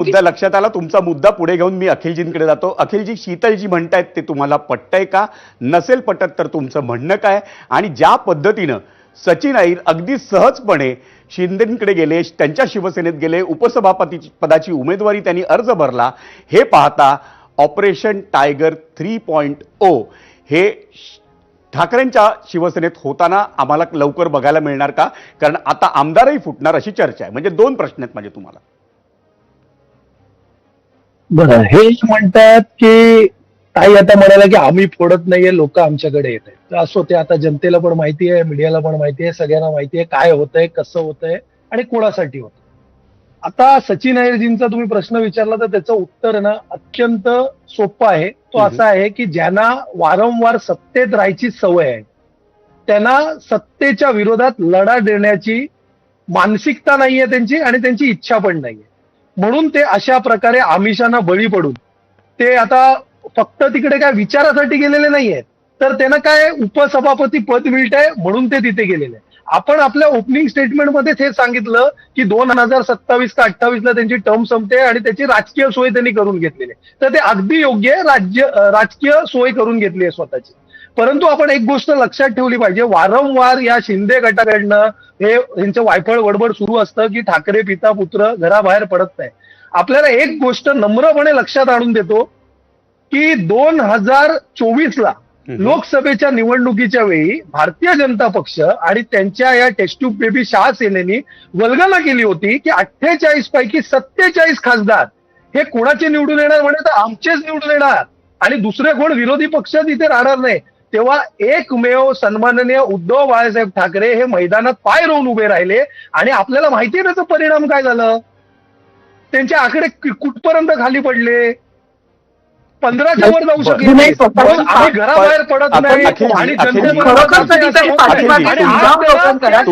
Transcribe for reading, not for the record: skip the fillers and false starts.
मुद्दा लक्षात आला. तुमचा मुद्दा पुढे घेऊन मी अखिलजींकडे जातो. अखिलजी, शीतलजी म्हणतायत ते तुम्हाला पटतंय का? नसेल पटत तर तुमचं म्हणणं काय? आणि ज्या पद्धतीनं सचिन अहिर अगदी सहजपणे शिंदेंकडे गेले, त्यांच्या शिवसेनेत गेले, उपसभापती पदाची उमेदवारी त्यांनी अर्ज भरला, हे पाहता ऑपरेशन टायगर 3.0 हे ठाकरेंच्या शिवसेनेत होताना आम्हाला लवकर बघायला मिळणार का? कारण आता आमदारही फुटणार अशी चर्चा आहे. म्हणजे दोन प्रश्न आहेत म्हणजे तुम्हाला. बरं, हे म्हणतात की ताई आता म्हणाला की आम्ही फोडत नाहीये, लोक आमच्याकडे येत आहेत. तर असो, ते आता जनतेला पण माहिती आहे, मीडियाला पण माहिती आहे, सगळ्यांना माहिती आहे काय होतंय, कसं होतंय आणि कोणासाठी होतं. आता सचिन अहिरजींचा तुम्ही प्रश्न विचारला तर त्याचं उत्तर ना अत्यंत सोपं आहे. तो असा आहे की ज्यांना वारंवार सत्तेत राहायची सवय आहे, त्यांना सत्तेच्या विरोधात लढा देण्याची मानसिकता नाहीये त्यांची आणि त्यांची इच्छा पण नाहीये. म्हणून ते अशा प्रकारे आमिषांना बळी पडून ते आता फक्त तिकडे काय विचारासाठी गेलेले नाहीये, तर त्यांना काय उपसभापती पद मिळतंय म्हणून ते तिथे गेलेले. आपण आपल्या ओपनिंग स्टेटमेंटमध्ये हे सांगितलं की 2027 का 28 ला त्यांची टर्म संपते आणि त्याची राजकीय सोय त्यांनी करून घेतलेली आहे. तर ते अगदी योग्य आहे, राजकीय सोय करून घेतली आहे स्वतःची. परंतु आपण एक गोष्ट लक्षात ठेवली पाहिजे, वारंवार या शिंदे गटाकडनं हे यांचं वायफळ वडबड सुरू असतं की ठाकरे पिता पुत्र घराबाहेर पडत नाही. आपल्याला एक गोष्ट नम्रपणे लक्षात आणून देतो की 2024 ला लोकसभेच्या निवडणुकीच्या वेळी भारतीय जनता पक्ष आणि त्यांच्या या टेस्ट्यूब बेबी शहा सेनेनी वल्गना केली होती की 48 पैकी 47 खासदार हे कोणाचे निवडून येणार म्हणे, तर आमचेच निवडून येणार आणि दुसरे कोण विरोधी पक्ष तिथे राहणार नाही. तेव्हा एकमेव सन्माननीय उद्धव बाळासाहेब ठाकरे हे मैदानात पाय रोवून उभे राहिले आणि आपल्याला माहिती आहे त्याचा परिणाम काय झालं. त्यांचे आकडे कुठपर्यंत खाली पडले, 15च्या वर जाऊ शकले नाही. आम्ही घराबाहेर पडत नाही आणि जनतेला